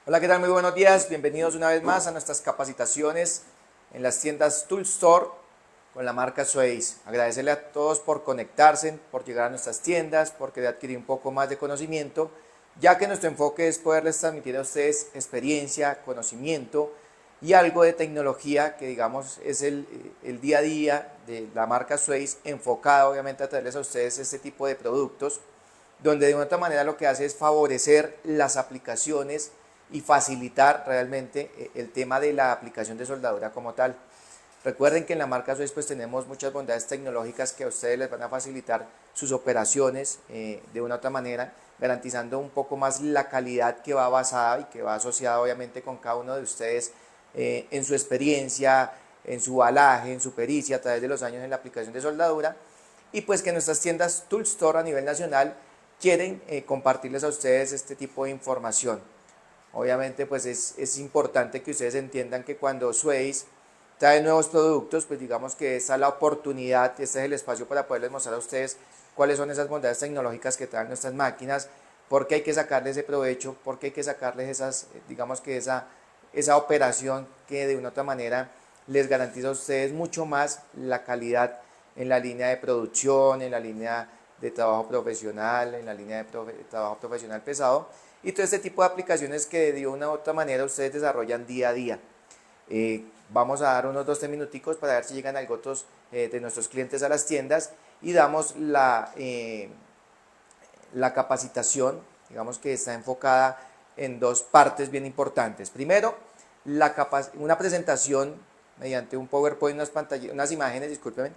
Hola, ¿qué tal? Muy buenos días. Bienvenidos una vez más a nuestras capacitaciones en las tiendas Tool Store con la marca Swayze. Agradecerle a todos por conectarse, por llegar a nuestras tiendas, por querer adquirir un poco más de conocimiento, ya que nuestro enfoque es poderles transmitir a ustedes experiencia, conocimiento y algo de tecnología que digamos es el día a día de la marca Swayze, enfocado obviamente a traerles a ustedes este tipo de productos, donde de una otra manera lo que hace es favorecer las aplicaciones y facilitar realmente el tema de la aplicación de soldadura como tal. Recuerden que en la marca Suez pues tenemos muchas bondades tecnológicas que a ustedes les van a facilitar sus operaciones de una u otra manera, garantizando un poco más la calidad que va basada y que va asociada obviamente con cada uno de ustedes en su experiencia, en su balaje, en su pericia a través de los años en la aplicación de soldadura, y pues que nuestras tiendas Tool Store a nivel nacional quieren compartirles a ustedes este tipo de información. Obviamente pues es importante que ustedes entiendan que cuando Swayze trae nuevos productos, pues digamos que esta es la oportunidad, este es el espacio para poderles mostrar a ustedes cuáles son esas bondades tecnológicas que traen nuestras máquinas, por qué hay que sacarles ese provecho, por qué hay que sacarles esas, digamos que esa operación que de una u otra manera les garantiza a ustedes mucho más la calidad en la línea de producción, en la línea de trabajo profesional, en la línea de trabajo profesional pesado, y todo este tipo de aplicaciones que de una u otra manera ustedes desarrollan día a día. Vamos a dar unos 12 minuticos para ver si llegan algo otros de nuestros clientes a las tiendas y damos la capacitación, digamos que está enfocada en dos partes bien importantes. Primero, una presentación mediante un PowerPoint, unas imágenes, discúlpenme,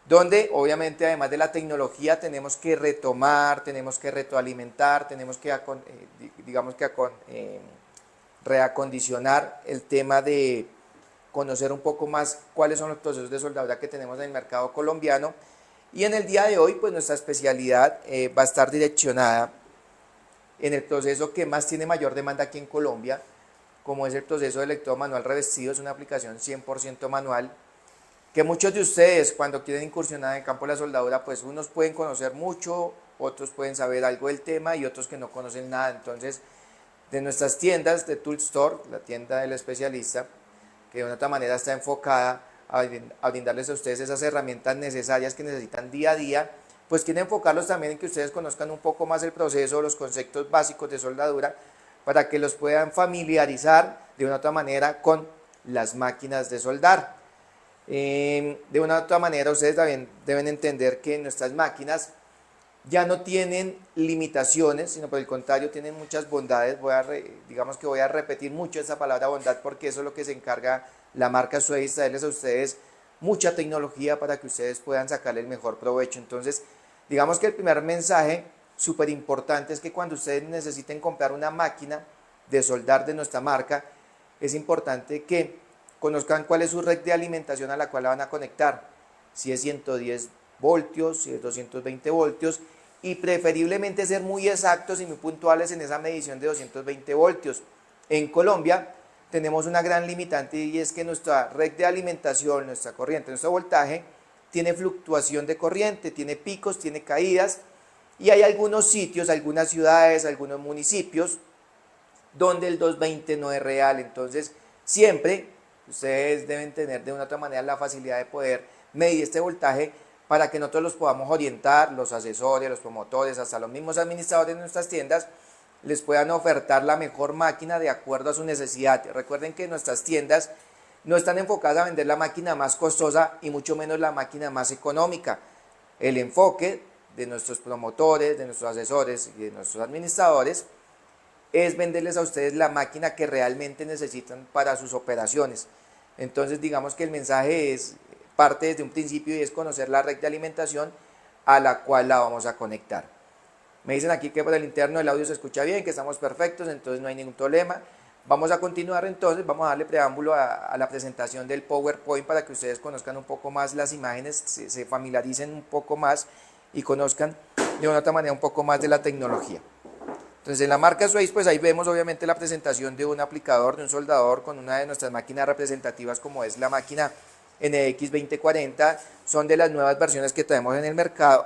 donde obviamente además de la tecnología tenemos que retomar, tenemos que retroalimentar, tenemos que digamos que reacondicionar el tema de conocer un poco más cuáles son los procesos de soldadura que tenemos en el mercado colombiano. Y en el día de hoy pues nuestra especialidad va a estar direccionada en el proceso que más tiene mayor demanda aquí en Colombia, como es el proceso de electrodo manual revestido. Es una aplicación 100% manual, que muchos de ustedes cuando quieren incursionar en el campo de la soldadura, pues unos pueden conocer mucho, otros pueden saber algo del tema y otros que no conocen nada. Entonces, de nuestras tiendas de Tool Store, la tienda del especialista, que de una otra manera está enfocada a brindarles a ustedes esas herramientas necesarias que necesitan día a día, pues quiere enfocarlos también en que ustedes conozcan un poco más el proceso, los conceptos básicos de soldadura, para que los puedan familiarizar de una otra manera con las máquinas de soldar. De una u otra manera ustedes también deben entender que nuestras máquinas ya no tienen limitaciones, sino por el contrario tienen muchas bondades. Digamos que voy a repetir mucho esa palabra bondad, porque eso es lo que se encarga la marca Swayze, traerles a ustedes mucha tecnología para que ustedes puedan sacarle el mejor provecho. Entonces, digamos que el primer mensaje súper importante es que cuando ustedes necesiten comprar una máquina de soldar de nuestra marca, es importante que conozcan cuál es su red de alimentación a la cual la van a conectar, si es 110 voltios, si es 220 voltios, y preferiblemente ser muy exactos y muy puntuales en esa medición de 220 voltios. En Colombia tenemos una gran limitante, y es que nuestra red de alimentación, nuestra corriente, nuestro voltaje, tiene fluctuación de corriente, tiene picos, tiene caídas, y hay algunos sitios, algunas ciudades, algunos municipios donde el 220 no es real. Entonces siempre ustedes deben tener de una u otra manera la facilidad de poder medir este voltaje para que nosotros los podamos orientar, los asesores, los promotores, hasta los mismos administradores de nuestras tiendas, les puedan ofertar la mejor máquina de acuerdo a su necesidad. Recuerden que nuestras tiendas no están enfocadas a vender la máquina más costosa y mucho menos la máquina más económica. El enfoque de nuestros promotores, de nuestros asesores y de nuestros administradores es venderles a ustedes la máquina que realmente necesitan para sus operaciones. Entonces digamos que el mensaje parte desde un principio, y es conocer la red de alimentación a la cual la vamos a conectar. Me dicen aquí que por el interno el audio se escucha bien, que estamos perfectos, entonces no hay ningún problema. Vamos a continuar entonces, vamos a darle preámbulo a la presentación del PowerPoint para que ustedes conozcan un poco más las imágenes, se familiaricen un poco más y conozcan de una otra manera un poco más de la tecnología. Entonces en la marca Swayze pues ahí vemos obviamente la presentación de un aplicador, de un soldador con una de nuestras máquinas representativas, como es la máquina NX 2040. Son de las nuevas versiones que traemos en el mercado,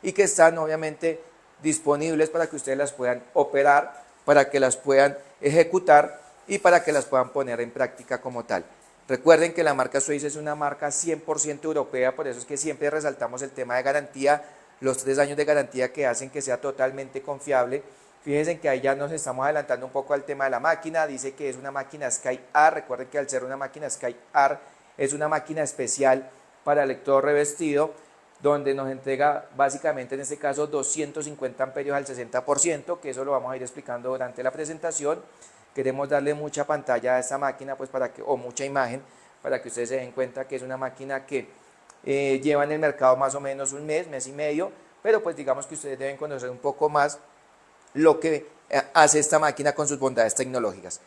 y que están obviamente disponibles para que ustedes las puedan operar, para que las puedan ejecutar y para que las puedan poner en práctica como tal. Recuerden que la marca Sweiss es una marca 100% europea, por eso es que siempre resaltamos el tema de garantía, los 3 años de garantía que hacen que sea totalmente confiable. Fíjense que ahí ya nos estamos adelantando un poco al tema de la máquina, dice que es una máquina SkyArt, recuerden que al ser una máquina SkyArt es una máquina especial para electrodo revestido, donde nos entrega básicamente en este caso 250 amperios al 60%, que eso lo vamos a ir explicando durante la presentación. Queremos darle mucha pantalla a esta máquina, pues para que, o mucha imagen, para que ustedes se den cuenta que es una máquina que lleva en el mercado más o menos un mes, mes y medio, pero pues digamos que ustedes deben conocer un poco más lo que hace esta máquina con sus bondades tecnológicas.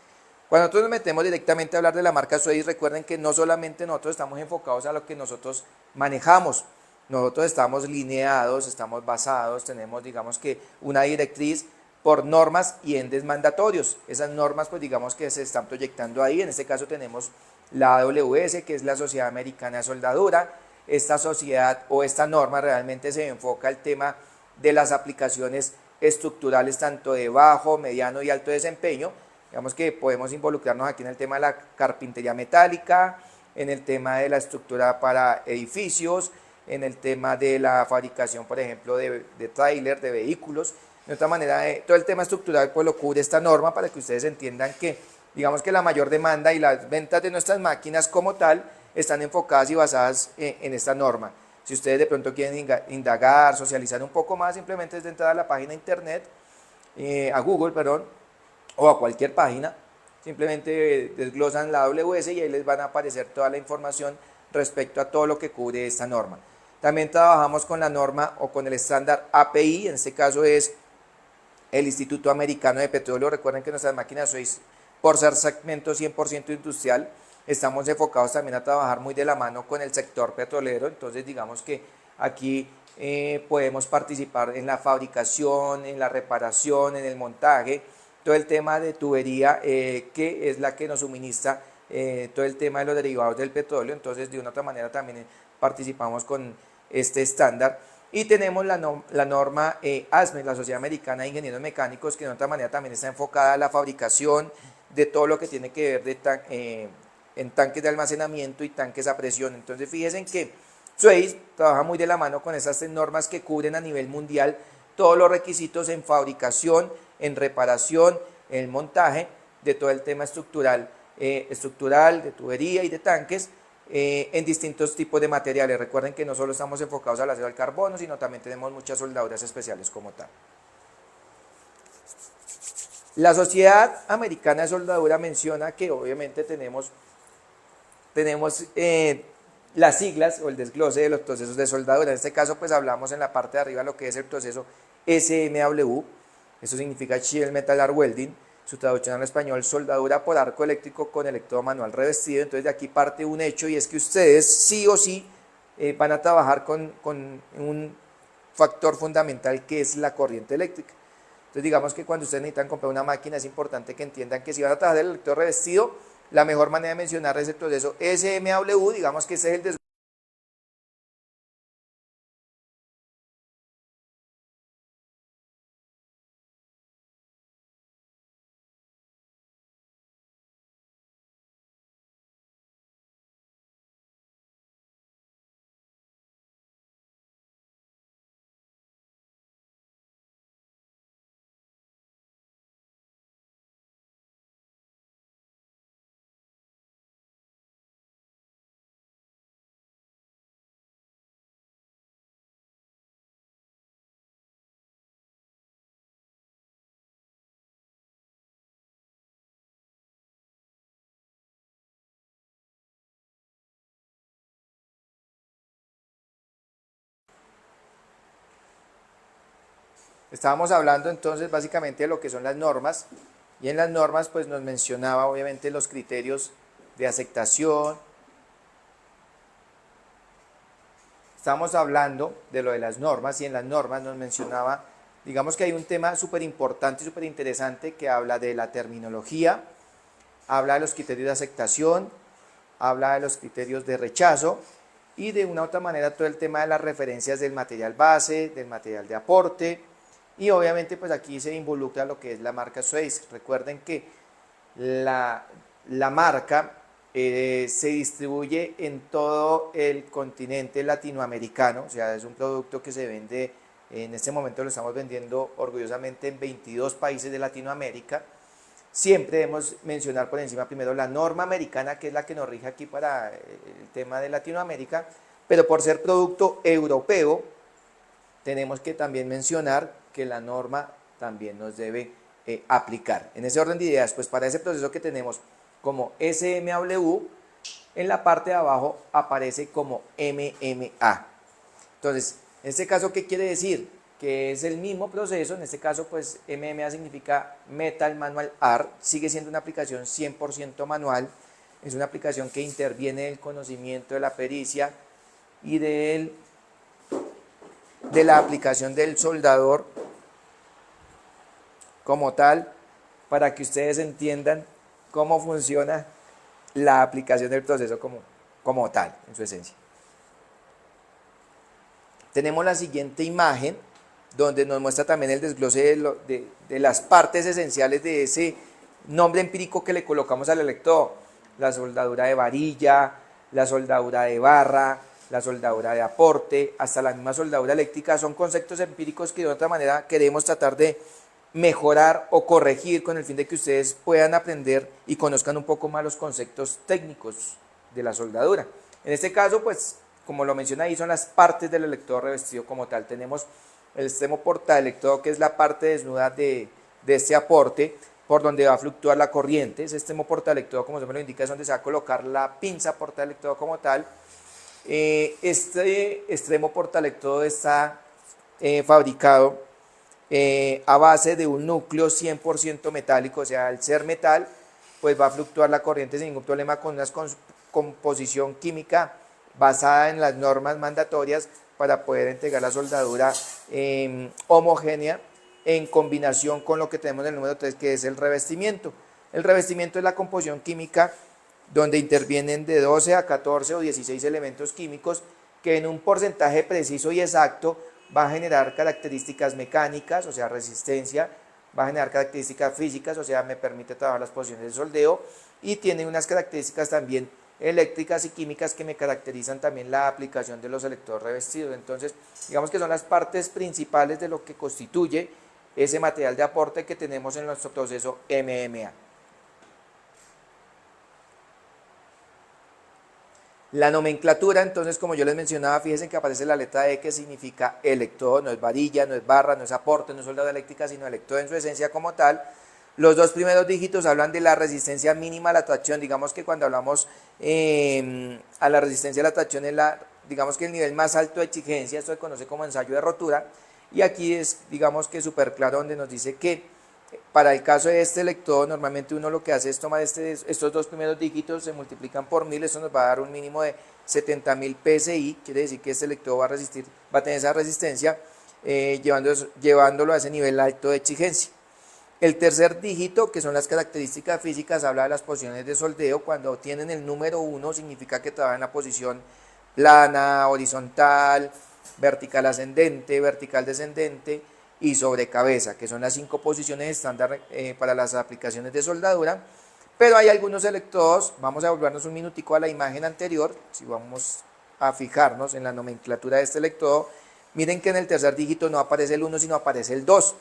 Cuando nosotros nos metemos directamente a hablar de la marca Sweiss, recuerden que no solamente nosotros estamos enfocados a lo que nosotros manejamos, nosotros estamos lineados, estamos basados, tenemos digamos que una directriz por normas y entes mandatorios. Esas normas pues digamos que se están proyectando ahí, en este caso tenemos la AWS, que es la Sociedad Americana de Soldadura. Esta sociedad o esta norma realmente se enfoca al tema de las aplicaciones estructurales tanto de bajo, mediano y alto desempeño. Digamos que podemos involucrarnos aquí en el tema de la carpintería metálica, en el tema de la estructura para edificios, en el tema de la fabricación, por ejemplo, de tráiler, de vehículos. De otra manera, todo el tema estructural pues lo cubre esta norma para que ustedes entiendan que, digamos que la mayor demanda y las ventas de nuestras máquinas como tal están enfocadas y basadas en esta norma. Si ustedes de pronto quieren indagar, socializar un poco más, simplemente es de entrar a la página internet, a Google, perdón, o a cualquier página, simplemente desglosan la AWS y ahí les van a aparecer toda la información respecto a todo lo que cubre esta norma. También trabajamos con la norma o con el estándar API, en este caso es el Instituto Americano de Petróleo. Recuerden que nuestras máquinas Sweiss, por ser segmento 100% industrial, estamos enfocados también a trabajar muy de la mano con el sector petrolero, entonces digamos que aquí podemos participar en la fabricación, en la reparación, en el montaje, todo el tema de tubería que es la que nos suministra todo el tema de los derivados del petróleo, entonces de una u otra manera también participamos con este estándar. Y tenemos la norma ASME, la Sociedad Americana de Ingenieros Mecánicos, que de otra manera también está enfocada a la fabricación de todo lo que tiene que ver en tanques de almacenamiento y tanques a presión. Entonces fíjense que Sweiss trabaja muy de la mano con esas normas que cubren a nivel mundial todos los requisitos en fabricación, en reparación, en montaje de todo el tema estructural, de tubería y de tanques, en distintos tipos de materiales. Recuerden que no solo estamos enfocados al acero al carbono, sino también tenemos muchas soldaduras especiales como tal. La Sociedad Americana de Soldadura menciona que obviamente tenemos las siglas o el desglose de los procesos de soldadura. En este caso pues hablamos en la parte de arriba lo que es el proceso SMW, eso significa Sheet Metal Arc Welding, su traducción al español, soldadura por arco eléctrico con electrodo manual revestido. Entonces de aquí parte un hecho y es que ustedes sí o sí van a trabajar con un factor fundamental que es la corriente eléctrica. Entonces digamos que cuando ustedes necesitan comprar una máquina es importante que entiendan que si van a trabajar el electrodo revestido, la mejor manera de mencionar es el proceso SMW, digamos que ese es el desglose. Estábamos hablando entonces básicamente de lo que son las normas y en las normas pues nos mencionaba obviamente los criterios de aceptación. Estamos hablando de lo de las normas y en las normas nos mencionaba, digamos que hay un tema súper importante y súper interesante que habla de la terminología, habla de los criterios de aceptación, habla de los criterios de rechazo y de una u otra manera todo el tema de las referencias del material base, del material de aporte y obviamente pues aquí se involucra lo que es la marca Sweiss. Recuerden que la, la marca se distribuye en todo el continente latinoamericano, o sea, es un producto que se vende, en este momento lo estamos vendiendo orgullosamente en 22 países de Latinoamérica. Siempre debemos mencionar por encima primero la norma americana, que es la que nos rige aquí para el tema de Latinoamérica, pero por ser producto europeo, tenemos que también mencionar que la norma también nos debe aplicar. En ese orden de ideas, pues para ese proceso que tenemos como SMW, en la parte de abajo aparece como MMA. Entonces, en este caso, ¿qué quiere decir? Que es el mismo proceso, en este caso, pues MMA significa Metal Manual Art, sigue siendo una aplicación 100% manual, es una aplicación que interviene el conocimiento de la pericia y de la aplicación del soldador como tal, para que ustedes entiendan cómo funciona la aplicación del proceso como tal, en su esencia. Tenemos la siguiente imagen, donde nos muestra también el desglose de las partes esenciales de ese nombre empírico que le colocamos al electrodo. La soldadura de varilla, la soldadura de barra, la soldadura de aporte, hasta la misma soldadura eléctrica, son conceptos empíricos que de otra manera queremos tratar de mejorar o corregir con el fin de que ustedes puedan aprender y conozcan un poco más los conceptos técnicos de la soldadura. En este caso, pues, como lo menciona ahí, son las partes del electrodo revestido como tal. Tenemos el extremo portaelectrodo, que es la parte desnuda de este aporte, por donde va a fluctuar la corriente. Ese extremo portaelectrodo, como se me lo indica, es donde se va a colocar la pinza portaelectrodo como tal. Este extremo portaelectrodo está fabricado a base de un núcleo 100% metálico, o sea, al ser metal, pues va a fluctuar la corriente sin ningún problema, con una composición química basada en las normas mandatorias para poder entregar la soldadura homogénea en combinación con lo que tenemos en el número 3, que es el revestimiento. El revestimiento es la composición química donde intervienen de 12 a 14 o 16 elementos químicos que en un porcentaje preciso y exacto va a generar características mecánicas, o sea, resistencia, va a generar características físicas, o sea, me permite trabajar las posiciones de soldeo, y tiene unas características también eléctricas y químicas que me caracterizan también la aplicación de los electrodos revestidos. Entonces, digamos que son las partes principales de lo que constituye ese material de aporte que tenemos en nuestro proceso MMA. La nomenclatura, entonces, como yo les mencionaba, fíjense que aparece la letra E, que significa electrodo, no es varilla, no es barra, no es aporte, no es soldadura eléctrica, sino electrodo en su esencia como tal. Los dos primeros dígitos hablan de la resistencia mínima a la tracción. Digamos que cuando hablamos a la resistencia a la tracción es digamos que el nivel más alto de exigencia, esto se conoce como ensayo de rotura, y aquí es, digamos que súper claro, donde nos dice que para el caso de este electrodo, normalmente uno lo que hace es tomar estos dos primeros dígitos, se multiplican por 1000, esto nos va a dar un mínimo de 70.000 PSI, quiere decir que este electrodo va a tener esa resistencia, llevándolo a ese nivel alto de exigencia. El tercer dígito, que son las características físicas, habla de las posiciones de soldeo. Cuando tienen el número 1, significa que trabajan en la posición plana, horizontal, vertical ascendente, vertical descendente y sobre cabeza, que son las 5 posiciones estándar para las aplicaciones de soldadura. Pero hay algunos electrodos, vamos a volvernos un minutico a la imagen anterior, si vamos a fijarnos en la nomenclatura de este electrodo, miren que en el tercer dígito no aparece el 1, sino aparece el 2.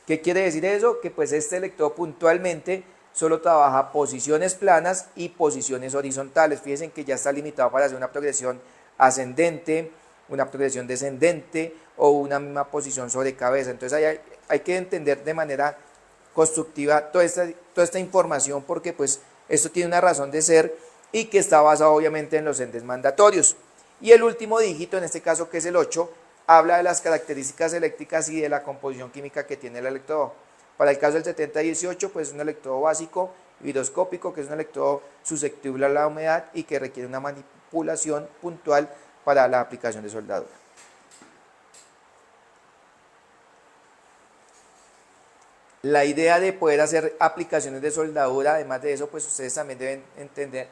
¿Qué quiere decir eso? Que pues este electrodo puntualmente solo trabaja posiciones planas y posiciones horizontales. Fíjense que ya está limitado para hacer una progresión ascendente, una progresión descendente o una misma posición sobre cabeza. Entonces hay que entender de manera constructiva toda esta información, porque pues esto tiene una razón de ser y que está basado obviamente en los entes mandatorios. Y el último dígito, en este caso que es el 8, habla de las características eléctricas y de la composición química que tiene el electrodo. Para el caso del 7018, pues es un electrodo básico higroscópico, que es un electrodo susceptible a la humedad y que requiere una manipulación puntual para la aplicación de soldadura. La idea de poder hacer aplicaciones de soldadura, además de eso, pues ustedes también deben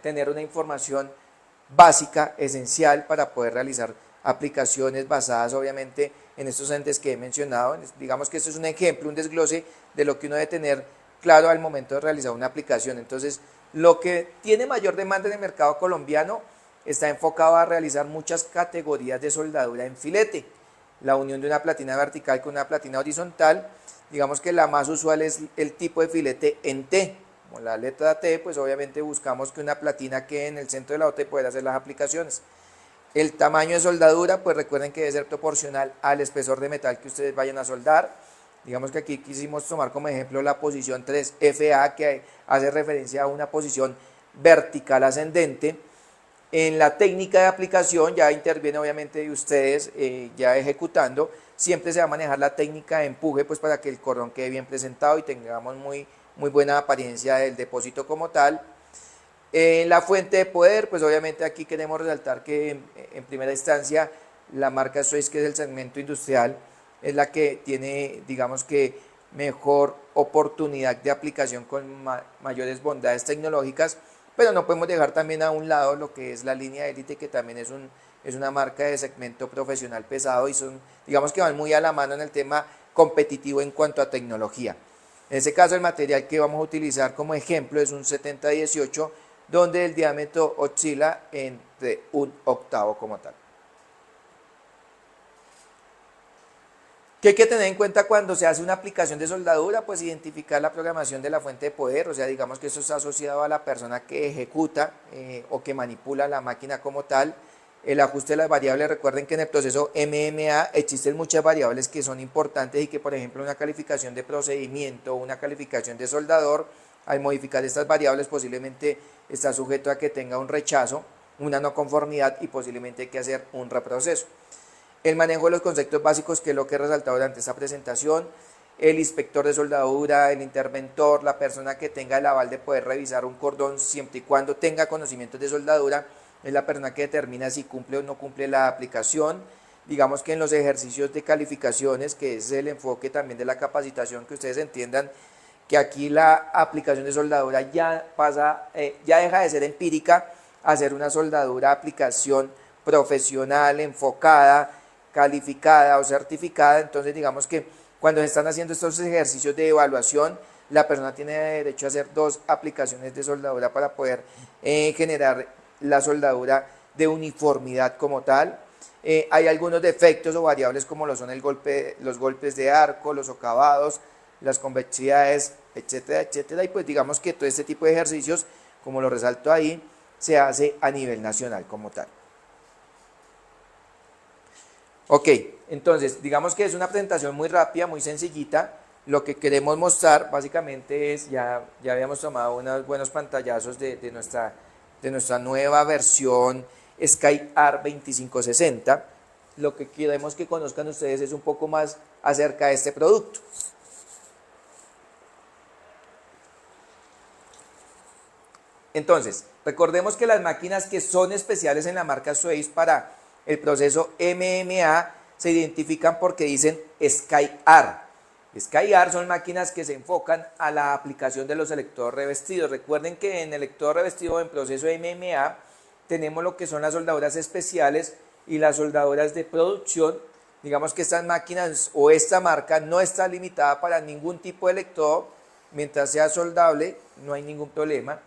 tener una información básica, esencial, para poder realizar aplicaciones basadas obviamente en estos entes que he mencionado. Digamos que esto es un ejemplo, un desglose de lo que uno debe tener claro al momento de realizar una aplicación. Entonces, lo que tiene mayor demanda en el mercado colombiano está enfocado a realizar muchas categorías de soldadura en filete. La unión de una platina vertical con una platina horizontal, digamos que la más usual es el tipo de filete en T. Como la letra T, pues obviamente buscamos que una platina quede en el centro de la OT y poder hacer las aplicaciones. El tamaño de soldadura, pues recuerden que debe ser proporcional al espesor de metal que ustedes vayan a soldar. Digamos que aquí quisimos tomar como ejemplo la posición 3FA, que hace referencia a una posición vertical ascendente. En la técnica de aplicación ya interviene obviamente ustedes ya ejecutando. Siempre se va a manejar la técnica de empuje, pues para que el cordón quede bien presentado y tengamos muy buena apariencia del depósito como tal. La fuente de poder, pues obviamente aquí queremos resaltar que en primera instancia la marca Suez, que es el segmento industrial, es la que tiene, digamos que, mejor oportunidad de aplicación con mayores bondades tecnológicas, pero no podemos dejar también a un lado lo que es la línea Elite, que también es una marca de segmento profesional pesado y son, digamos que van muy a la mano en el tema competitivo en cuanto a tecnología. En este caso el material que vamos a utilizar como ejemplo es un 7018, donde el diámetro oscila entre 1/8 como tal. ¿Qué hay que tener en cuenta cuando se hace una aplicación de soldadura? Pues identificar la programación de la fuente de poder, o sea, digamos que eso está asociado a la persona que ejecuta o que manipula la máquina como tal. El ajuste de las variables, recuerden que en el proceso MMA existen muchas variables que son importantes y que, por ejemplo, una calificación de procedimiento o una calificación de soldador, al modificar estas variables posiblemente está sujeto a que tenga un rechazo, una no conformidad y posiblemente hay que hacer un reproceso. El manejo de los conceptos básicos, que es lo que he resaltado durante esta presentación, el inspector de soldadura, el interventor, la persona que tenga el aval de poder revisar un cordón siempre y cuando tenga conocimientos de soldadura, es la persona que determina si cumple o no cumple la aplicación. Digamos que en los ejercicios de calificaciones, que es el enfoque también de la capacitación, que ustedes entiendan que aquí la aplicación de soldadura ya pasa, ya deja de ser empírica a ser una soldadura aplicación profesional, enfocada, calificada o certificada. Entonces digamos que cuando se están haciendo estos ejercicios de evaluación, la persona tiene derecho a hacer 2 aplicaciones de soldadura para poder generar la soldadura de uniformidad como tal. Hay algunos defectos o variables como lo son los golpes de arco, los socavados, las convexidades, etcétera, etcétera. Y pues digamos que todo este tipo de ejercicios, como lo resalto ahí, se hace a nivel nacional como tal. Ok, entonces digamos que es una presentación muy rápida, muy sencillita. Lo que queremos mostrar básicamente es, ya habíamos tomado unos buenos pantallazos de nuestra nueva versión SkyArt 2560. Lo que queremos que conozcan ustedes es un poco más acerca de este producto. Entonces, recordemos que las máquinas que son especiales en la marca Suez para el proceso MMA se identifican porque dicen SkyArt. SkyArt son máquinas que se enfocan a la aplicación de los electrodos revestidos. Recuerden que en electrodo revestido en proceso MMA tenemos lo que son las soldaduras especiales y las soldaduras de producción. Digamos que estas máquinas o esta marca no está limitada para ningún tipo de electrodo. Mientras sea soldable, no hay ningún problema.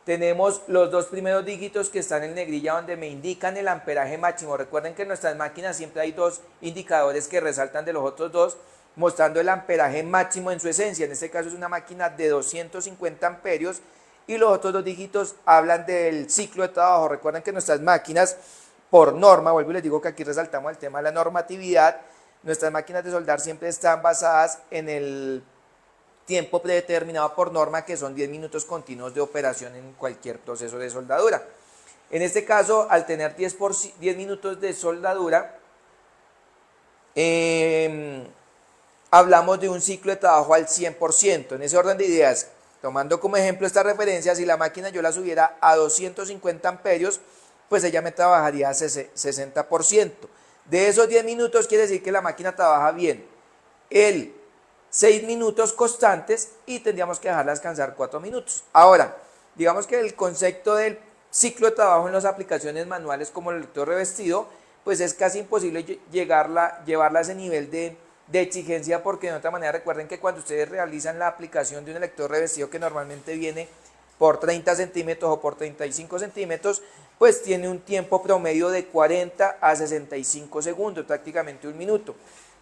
Tenemos los 2 primeros dígitos que están en negrilla, donde me indican el amperaje máximo. Recuerden que en nuestras máquinas siempre hay 2 indicadores que resaltan de los otros 2, mostrando el amperaje máximo en su esencia. En este caso es una máquina de 250 amperios y los otros 2 dígitos hablan del ciclo de trabajo. Recuerden que nuestras máquinas, por norma, vuelvo y les digo que aquí resaltamos el tema de la normatividad, nuestras máquinas de soldar siempre están basadas en el tiempo predeterminado por norma, que son 10 minutos continuos de operación en cualquier proceso de soldadura. En este caso, al tener 10 minutos de soldadura, hablamos de un ciclo de trabajo al 100%. En ese orden de ideas, tomando como ejemplo esta referencia, si la máquina yo la subiera a 250 amperios, pues ella me trabajaría 60%. De esos 10 minutos quiere decir que la máquina trabaja bien el 6 minutos constantes y tendríamos que dejarla descansar 4 minutos. Ahora, digamos que el concepto del ciclo de trabajo en las aplicaciones manuales como el electrodo revestido, pues es casi imposible llevarla a ese nivel de exigencia, porque de otra manera recuerden que cuando ustedes realizan la aplicación de un electrodo revestido que normalmente viene por 30 centímetros o por 35 centímetros, pues tiene un tiempo promedio de 40 a 65 segundos, prácticamente un minuto.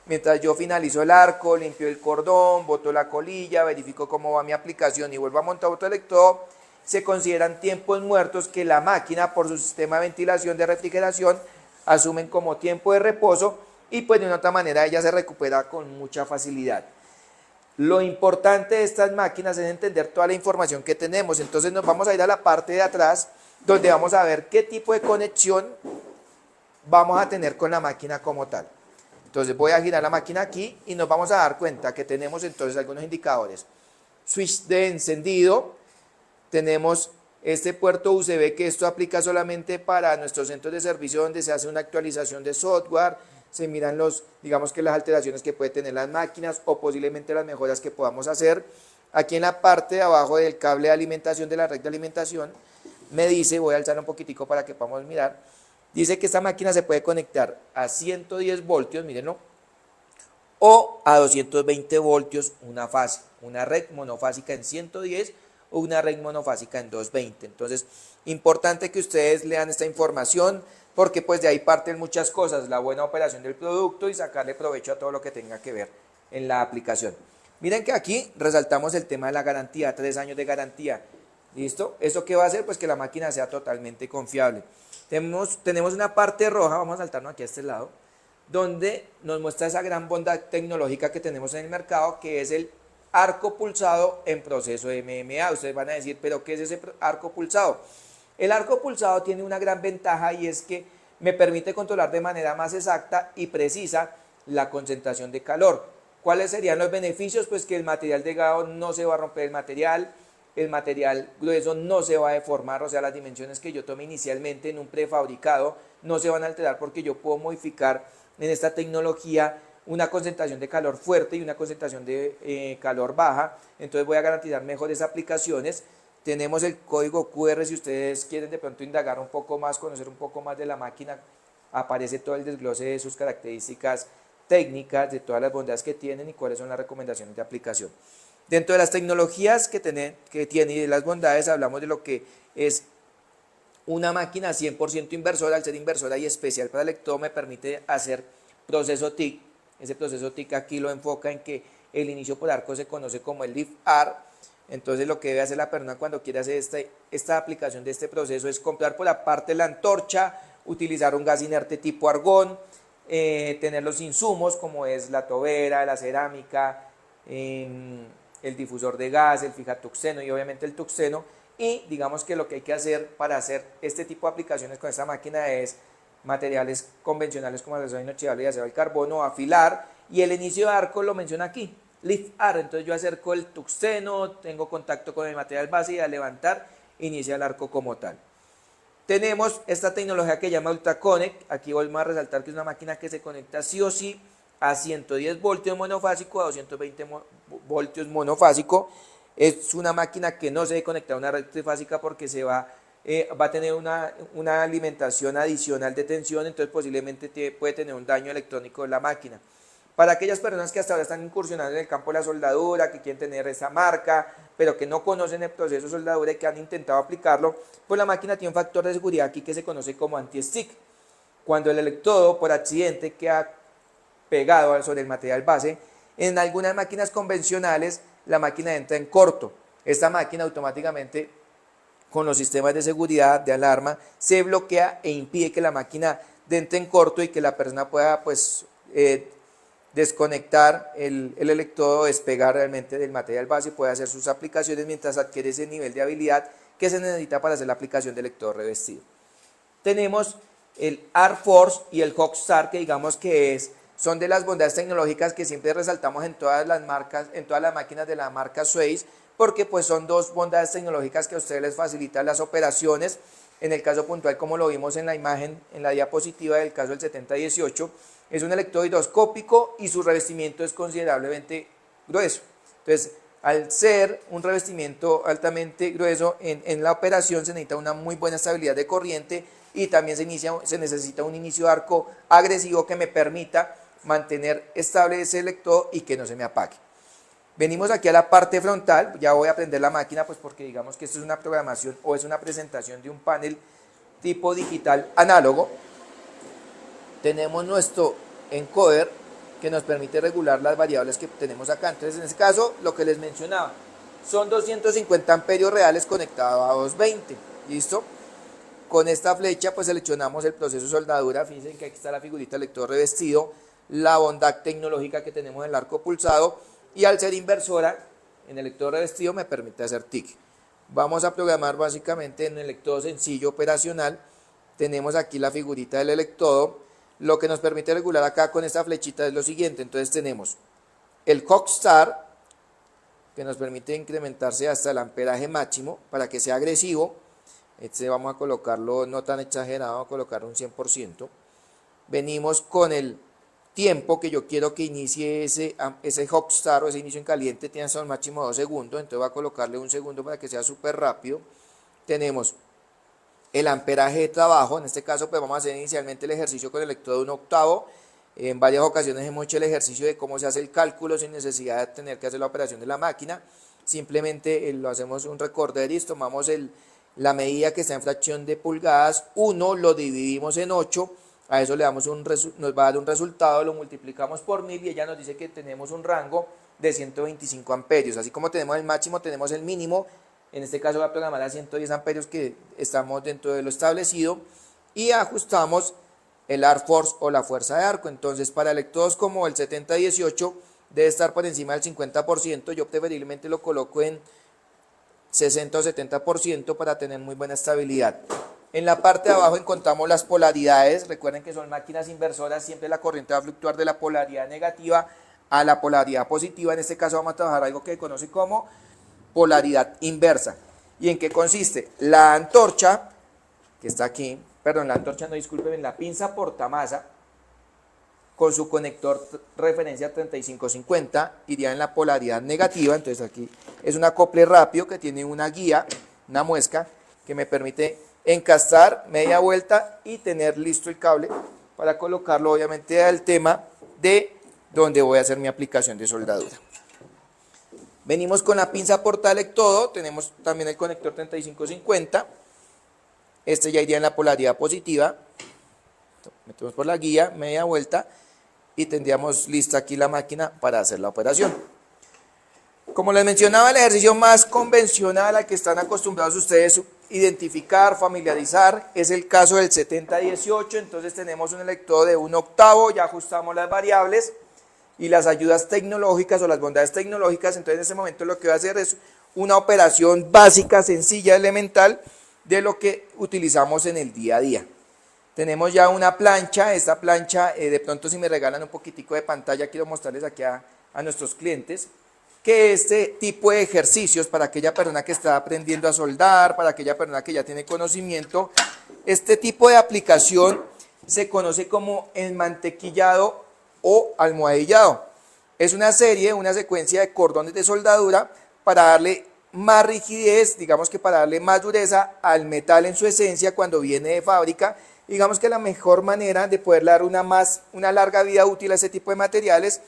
Mientras yo finalizo el arco, limpio el cordón, boto la colilla, verifico cómo va mi aplicación y vuelvo a montar otro electrodo, se consideran tiempos muertos que la máquina, por su sistema de ventilación de refrigeración, asumen como tiempo de reposo y pues de una otra manera ella se recupera con mucha facilidad. Lo importante de estas máquinas es entender toda la información que tenemos. Entonces nos vamos a ir a la parte de atrás, donde vamos a ver qué tipo de conexión vamos a tener con la máquina como tal. Entonces voy a girar la máquina aquí y nos vamos a dar cuenta que tenemos entonces algunos indicadores. Switch de encendido, tenemos este puerto USB que esto aplica solamente para nuestros centros de servicio donde se hace una actualización de software, se miran digamos que las alteraciones que puede tener las máquinas o posiblemente las mejoras que podamos hacer. Aquí en la parte de abajo del cable de alimentación, de la red de alimentación, me dice, voy a alzar un poquitico para que podamos mirar, dice que esta máquina se puede conectar a 110 voltios, mírenlo, o a 220 voltios una fase, una red monofásica en 110 o una red monofásica en 220. Entonces, importante que ustedes lean esta información, porque pues de ahí parten muchas cosas, la buena operación del producto y sacarle provecho a todo lo que tenga que ver en la aplicación. Miren que aquí resaltamos el tema de la garantía, 3 años de garantía. ¿Listo? ¿Eso qué va a hacer? Pues que la máquina sea totalmente confiable. Tenemos una parte roja, vamos a saltarnos aquí a este lado, donde nos muestra esa gran bondad tecnológica que tenemos en el mercado, que es el arco pulsado en proceso de MMA. Ustedes van a decir, ¿pero qué es ese arco pulsado? El arco pulsado tiene una gran ventaja y es que me permite controlar de manera más exacta y precisa la concentración de calor. ¿Cuáles serían los beneficios? Pues que el material delgado no se va a romper el material grueso no se va a deformar, o sea, las dimensiones que yo tome inicialmente en un prefabricado no se van a alterar porque yo puedo modificar en esta tecnología una concentración de calor fuerte y una concentración de calor baja. Entonces voy a garantizar mejores aplicaciones. Tenemos el código QR si ustedes quieren de pronto indagar un poco más, conocer un poco más de la máquina. Aparece todo el desglose de sus características técnicas, de todas las bondades que tienen y cuáles son las recomendaciones de aplicación. Dentro de las tecnologías que tiene y de las bondades hablamos de lo que es una máquina 100% inversora. Al ser inversora y especial para el electrodo me permite hacer proceso TIC. Ese proceso TIC aquí lo enfoca en que el inicio por arco se conoce como el lift R. Entonces lo que debe hacer la persona cuando quiere hacer esta aplicación de este proceso es comprar por aparte la antorcha, utilizar un gas inerte tipo argón, tener los insumos como es la tobera, la cerámica, el difusor de gas, el fijatuxeno y obviamente el tuxeno. Y digamos que lo que hay que hacer para hacer este tipo de aplicaciones con esta máquina es materiales convencionales como el acero inoxidable y acero al carbono, afilar, y el inicio de arco lo menciona aquí, lift R. Entonces yo acerco el tuxeno, tengo contacto con el material base y al levantar inicia el arco como tal. Tenemos esta tecnología que se llama UltraConnect. Aquí volvemos a resaltar que es una máquina que se conecta sí o sí a 110 voltios monofásico, a 220 voltios monofásico. Es una máquina que no se debe conectar a una red trifásica porque va a tener una alimentación adicional de tensión, entonces posiblemente puede tener un daño electrónico de la máquina. Para aquellas personas que hasta ahora están incursionando en el campo de la soldadura, que quieren tener esa marca, pero que no conocen el proceso de soldadura y que han intentado aplicarlo, pues la máquina tiene un factor de seguridad aquí que se conoce como anti-stick. Cuando el electrodo por accidente queda pegado sobre el material base, en algunas máquinas convencionales la máquina entra en corto. Esta máquina automáticamente con los sistemas de seguridad, de alarma, se bloquea e impide que la máquina entre en corto y que la persona pueda pues desconectar el electrodo, despegar realmente del material base y puede hacer sus aplicaciones mientras adquiere ese nivel de habilidad que se necesita para hacer la aplicación del electrodo revestido. Tenemos el R-Force y el Hogstar, que digamos que son de las bondades tecnológicas que siempre resaltamos en todas las marcas, en todas las máquinas de la marca Sweiss, porque pues son dos bondades tecnológicas que a ustedes les facilitan las operaciones. En el caso puntual, como lo vimos en la imagen, en la diapositiva del caso del 7018, es un electrodo hidroscópico y su revestimiento es considerablemente grueso. Entonces, al ser un revestimiento altamente grueso, en la operación se necesita una muy buena estabilidad de corriente y también se necesita un inicio de arco agresivo que me permita mantener estable ese electrodo y que no se me apague. Venimos aquí a la parte frontal, ya voy a prender la máquina pues porque digamos que esto es una programación o es una presentación de un panel tipo digital análogo. Tenemos nuestro encoder que nos permite regular las variables que tenemos acá. Entonces en este caso lo que les mencionaba son 250 amperios reales conectados a 220, ¿listo? Con esta flecha pues seleccionamos el proceso de soldadura. Fíjense que aquí está la figurita del electrodo revestido, la bondad tecnológica que tenemos en el arco pulsado, y al ser inversora en el electrodo revestido me permite hacer TIC. Vamos a programar básicamente en un electrodo sencillo operacional. Tenemos aquí la figurita del electrodo. Lo que nos permite regular acá con esta flechita es lo siguiente. Entonces tenemos el hot start, que nos permite incrementarse hasta el amperaje máximo para que sea agresivo. Este vamos a colocarlo no tan exagerado, vamos a colocar un 100%. Venimos con el tiempo que yo quiero que inicie ese hot start o ese inicio en caliente, tiene hasta un máximo de 2 segundos, entonces voy a colocarle 1 segundo para que sea súper rápido. Tenemos el amperaje de trabajo, en este caso pues vamos a hacer inicialmente el ejercicio con el electrodo de 1/8. En varias ocasiones hemos hecho el ejercicio de cómo se hace el cálculo sin necesidad de tener que hacer la operación de la máquina. Simplemente lo hacemos un recorderis, tomamos la medida que está en fracción de pulgadas, 1 lo dividimos en 8, a eso le damos nos va a dar un resultado, lo multiplicamos por 1000 y ella nos dice que tenemos un rango de 125 amperios. Así como tenemos el máximo, tenemos el mínimo. En este caso voy a programar a 110 amperios, que estamos dentro de lo establecido, y ajustamos el arc force o la fuerza de arco. Entonces para electrodos como el 7018 debe estar por encima del 50%, yo preferiblemente lo coloco en 60 o 70% para tener muy buena estabilidad. En la parte de abajo encontramos las polaridades. Recuerden que son máquinas inversoras, siempre la corriente va a fluctuar de la polaridad negativa a la polaridad positiva. En este caso vamos a trabajar algo que se conoce como polaridad inversa. ¿Y en qué consiste? La antorcha, que está aquí, perdón, la antorcha no, disculpen, la pinza portamasa, con su conector referencia 3550, iría en la polaridad negativa. Entonces aquí es un acople rápido que tiene una guía, una muesca, que me permite encastar media vuelta y tener listo el cable para colocarlo obviamente al tema de donde voy a hacer mi aplicación de soldadura. Venimos con la pinza portaelectrodo, tenemos también el conector 3550, este ya iría en la polaridad positiva, metemos por la guía, media vuelta y tendríamos lista aquí la máquina para hacer la operación. Como les mencionaba, el ejercicio más convencional al que están acostumbrados ustedes identificar, familiarizar, es el caso del 7018. Entonces tenemos un electrodo de 1/8, ya ajustamos las variables y las ayudas tecnológicas o las bondades tecnológicas. Entonces en ese momento lo que voy a hacer es una operación básica, sencilla, elemental, de lo que utilizamos en el día a día. Tenemos ya una plancha. Esta plancha, de pronto si me regalan un poquitico de pantalla, quiero mostrarles aquí a nuestros clientes que este tipo de ejercicios, para aquella persona que está aprendiendo a soldar, para aquella persona que ya tiene conocimiento, este tipo de aplicación se conoce como enmantequillado o almohadillado. Es una secuencia de cordones de soldadura para darle más rigidez, digamos que para darle más dureza al metal en su esencia cuando viene de fábrica. Digamos que la mejor manera de poder dar una larga vida útil a este tipo de materiales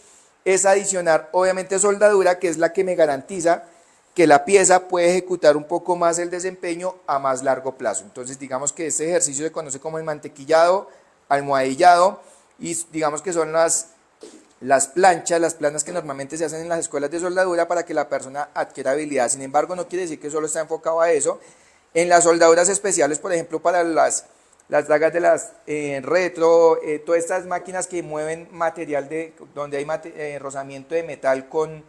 es adicionar obviamente soldadura, que es la que me garantiza que la pieza puede ejecutar un poco más el desempeño a más largo plazo. Entonces digamos que este ejercicio se conoce como el mantequillado, almohadillado, y digamos que son las planchas, las planas que normalmente se hacen en las escuelas de soldadura para que la persona adquiera habilidad. Sin embargo, no quiere decir que solo está enfocado a eso. En las soldaduras especiales, por ejemplo, para las dagas de las retro, todas estas máquinas que mueven material donde hay rozamiento de metal con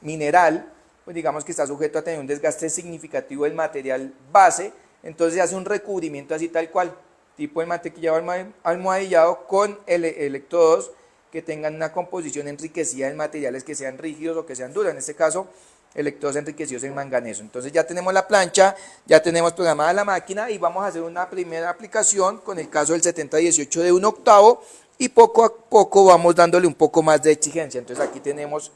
mineral, pues digamos que está sujeto a tener un desgaste significativo del material base. Entonces se hace un recubrimiento así tal cual, tipo de mantequillado almohadillado, con electrodos que tengan una composición enriquecida en materiales que sean rígidos o que sean duros. En este caso, electrodos enriquecidos en manganeso. Entonces ya tenemos la plancha, ya tenemos programada la máquina y vamos a hacer una primera aplicación con el caso del 7018 de 1/8, y poco a poco vamos dándole un poco más de exigencia. Entonces aquí tenemos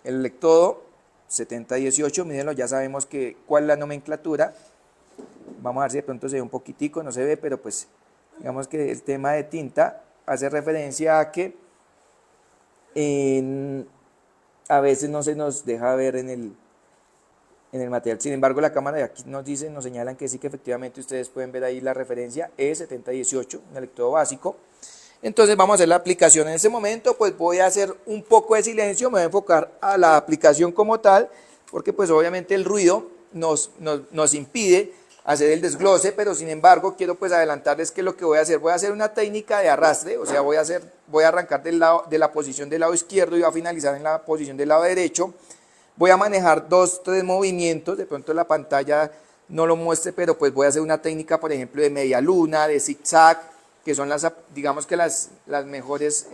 el electrodo 7018, mírenlo, ya sabemos cuál es la nomenclatura. Vamos a ver si de pronto se ve un poquitico, no se ve, pero pues digamos que el tema de tinta hace referencia a que A veces no se nos deja ver en el material. Sin embargo, la cámara de aquí nos dice, nos señalan que sí, que efectivamente ustedes pueden ver ahí la referencia E7018, un electrodo básico. Entonces vamos a hacer la aplicación en este momento. Pues voy a hacer un poco de silencio, me voy a enfocar a la aplicación como tal, porque pues obviamente el ruido nos impide hacer el desglose, pero sin embargo quiero pues adelantarles que lo que voy a hacer una técnica de arrastre, o sea, voy a arrancar de la posición del lado izquierdo y voy a finalizar en la posición del lado derecho. Voy a manejar 2, 3 movimientos, de pronto la pantalla no lo muestre, pero pues voy a hacer una técnica, por ejemplo, de media luna, de zigzag, que son digamos que las mejores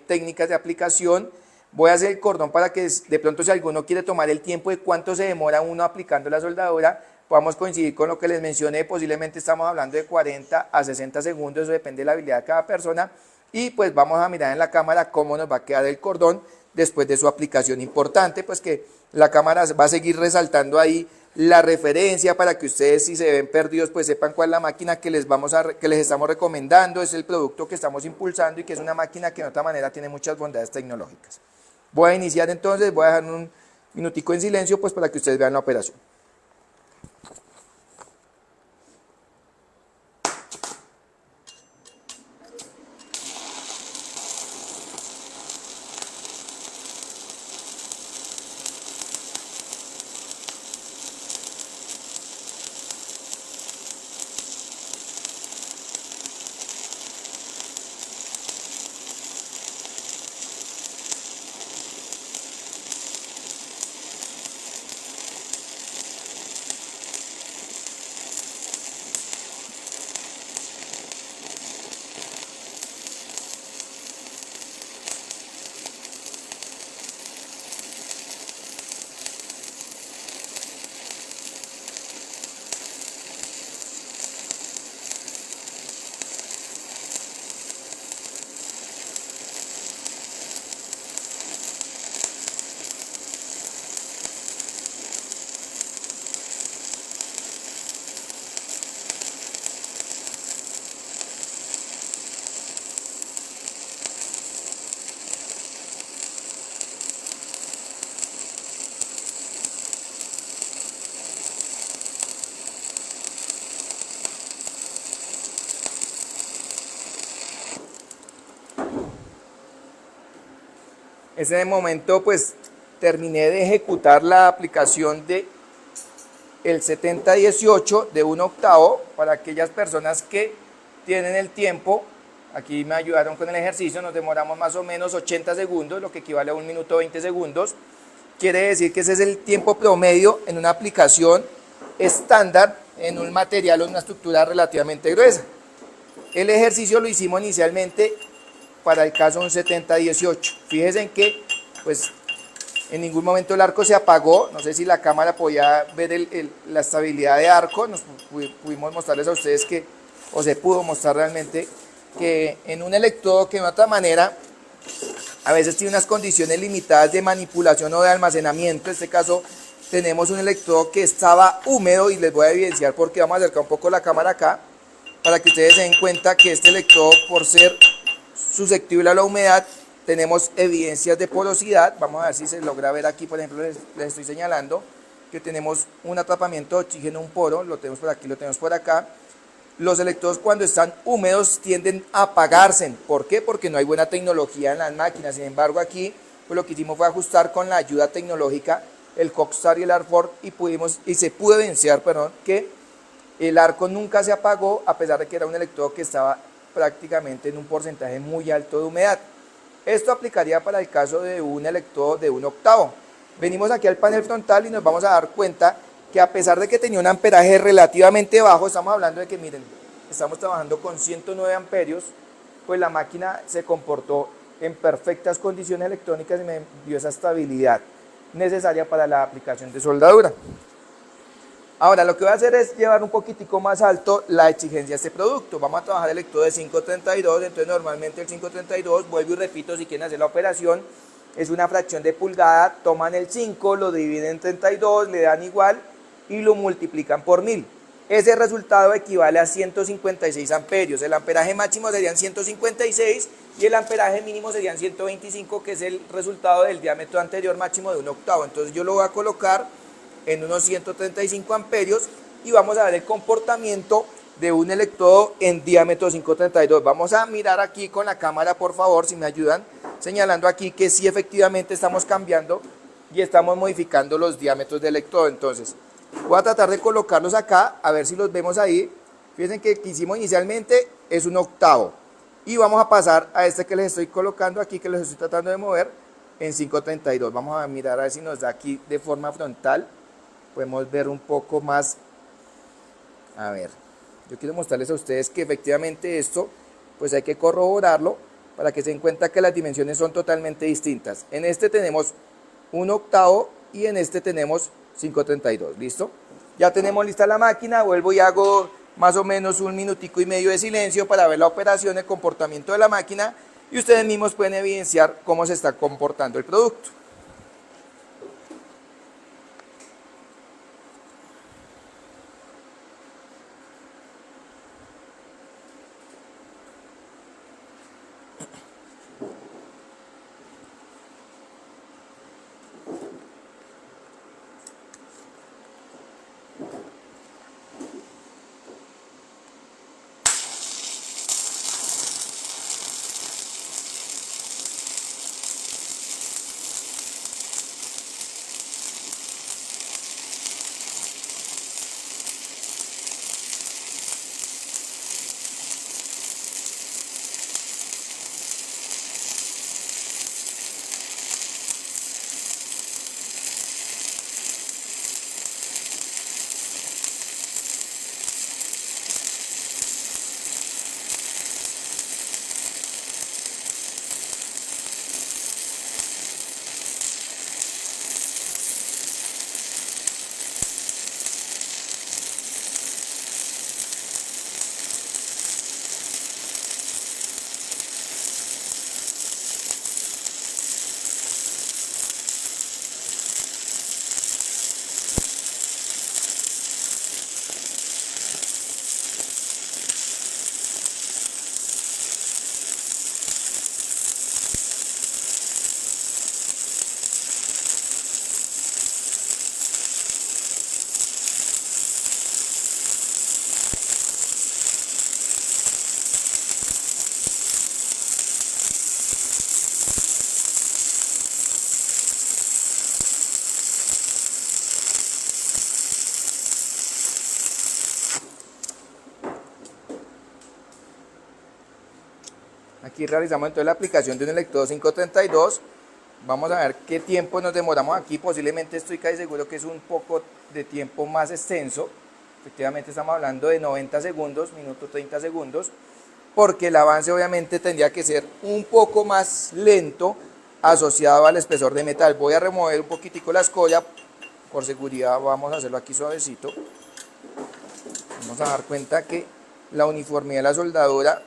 técnicas de aplicación. Voy a hacer el cordón para que de pronto, si alguno quiere tomar el tiempo de cuánto se demora uno aplicando la soldadura, podamos coincidir con lo que les mencioné. Posiblemente estamos hablando de 40 a 60 segundos, eso depende de la habilidad de cada persona. Y pues vamos a mirar en la cámara cómo nos va a quedar el cordón después de su aplicación. Importante pues que la cámara va a seguir resaltando ahí la referencia para que ustedes, si se ven perdidos, pues sepan cuál es la máquina que les estamos recomendando, es el producto que estamos impulsando y que es una máquina que de otra manera tiene muchas bondades tecnológicas. Voy a iniciar entonces, voy a dejar un minutico en silencio pues para que ustedes vean la operación. En ese momento pues terminé de ejecutar la aplicación de el 7018 de 1/8 para aquellas personas que tienen el tiempo. Aquí me ayudaron con el ejercicio, nos demoramos más o menos 80 segundos, lo que equivale a 1 minuto 20 segundos. Quiere decir que ese es el tiempo promedio en una aplicación estándar en un material o una estructura relativamente gruesa. El ejercicio lo hicimos inicialmente para el caso un 7018. Fíjense en que pues en ningún momento el arco se apagó. No sé si la cámara podía ver la estabilidad de arco. Pudimos mostrarles a ustedes que, o se pudo mostrar realmente, que en un electrodo que de otra manera a veces tiene unas condiciones limitadas de manipulación o de almacenamiento. En este caso tenemos un electrodo que estaba húmedo y les voy a evidenciar porque vamos a acercar un poco la cámara acá para que ustedes se den cuenta que este electrodo, por ser susceptible a la humedad, tenemos evidencias de porosidad. Vamos a ver si se logra ver aquí, por ejemplo, les estoy señalando que tenemos un atrapamiento de oxígeno, un poro, lo tenemos por aquí, lo tenemos por acá. Los electrodos cuando están húmedos tienden a apagarse. ¿Por qué? Porque no hay buena tecnología en las máquinas. Sin embargo, aquí pues lo que hicimos fue ajustar con la ayuda tecnológica el Coxstar y el Arford y se pudo evidenciar, que el arco nunca se apagó a pesar de que era un electrodo que estaba prácticamente en un porcentaje muy alto de humedad. Esto aplicaría para el caso de un electrodo de 1/8. Venimos aquí al panel frontal y nos vamos a dar cuenta que a pesar de que tenía un amperaje relativamente bajo, estamos hablando de que miren, estamos trabajando con 109 amperios, pues la máquina se comportó en perfectas condiciones electrónicas y me dio esa estabilidad necesaria para la aplicación de soldadura. Ahora lo que voy a hacer es llevar un poquitico más alto la exigencia de este producto. Vamos a trabajar el electrodo de 532, entonces normalmente el 532, vuelvo y repito, si quieren hacer la operación, es una fracción de pulgada, toman el 5, lo dividen en 32, le dan igual y lo multiplican por 1000. ese resultado equivale a 156 amperios. El amperaje máximo serían 156 y el amperaje mínimo serían 125, que es el resultado del diámetro anterior máximo de 1/8. Entonces yo lo voy a colocar en unos 135 amperios y vamos a ver el comportamiento de un electrodo en diámetro 532. Vamos a mirar aquí con la cámara, por favor, si me ayudan, señalando aquí que sí efectivamente estamos cambiando y estamos modificando los diámetros del electrodo. Entonces voy a tratar de colocarlos acá, a ver si los vemos ahí. Fíjense que el que hicimos inicialmente es 1/8 y vamos a pasar a este que les estoy colocando aquí, que les estoy tratando de mover, en 532. Vamos a mirar a ver si nos da aquí de forma frontal, podemos ver un poco más. A ver, yo quiero mostrarles a ustedes que efectivamente esto pues hay que corroborarlo para que se den cuenta que las dimensiones son totalmente distintas. En este tenemos 1/8 y en este tenemos 532. ¿Listo? Ya tenemos lista la máquina. Vuelvo y hago más o menos 1 minutico y medio de silencio para ver la operación, el comportamiento de la máquina, y ustedes mismos pueden evidenciar cómo se está comportando el producto. Aquí realizamos entonces la aplicación de un electrodo 532. Vamos a ver qué tiempo nos demoramos aquí. Posiblemente estoy casi seguro que es un poco de tiempo más extenso. Efectivamente estamos hablando de 90 segundos, minuto 30 segundos, porque el avance obviamente tendría que ser un poco más lento asociado al espesor de metal. Voy a remover un poquitico la escoria, por seguridad vamos a hacerlo aquí suavecito. Vamos a dar cuenta que la uniformidad de la soldadura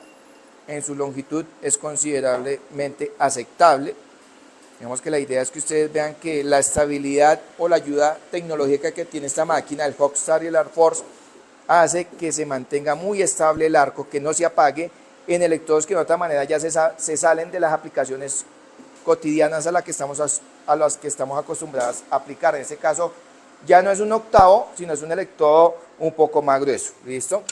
en su longitud es considerablemente aceptable. Digamos que la idea es que ustedes vean que la estabilidad o la ayuda tecnológica que tiene esta máquina, el Hogstar y el ArcForce, hace que se mantenga muy estable el arco, que no se apague en electrodos que de otra manera ya se salen de las aplicaciones cotidianas a las que estamos acostumbrados a aplicar. En este caso ya no es 1/8, sino es un electrodo un poco más grueso. ¿Listo?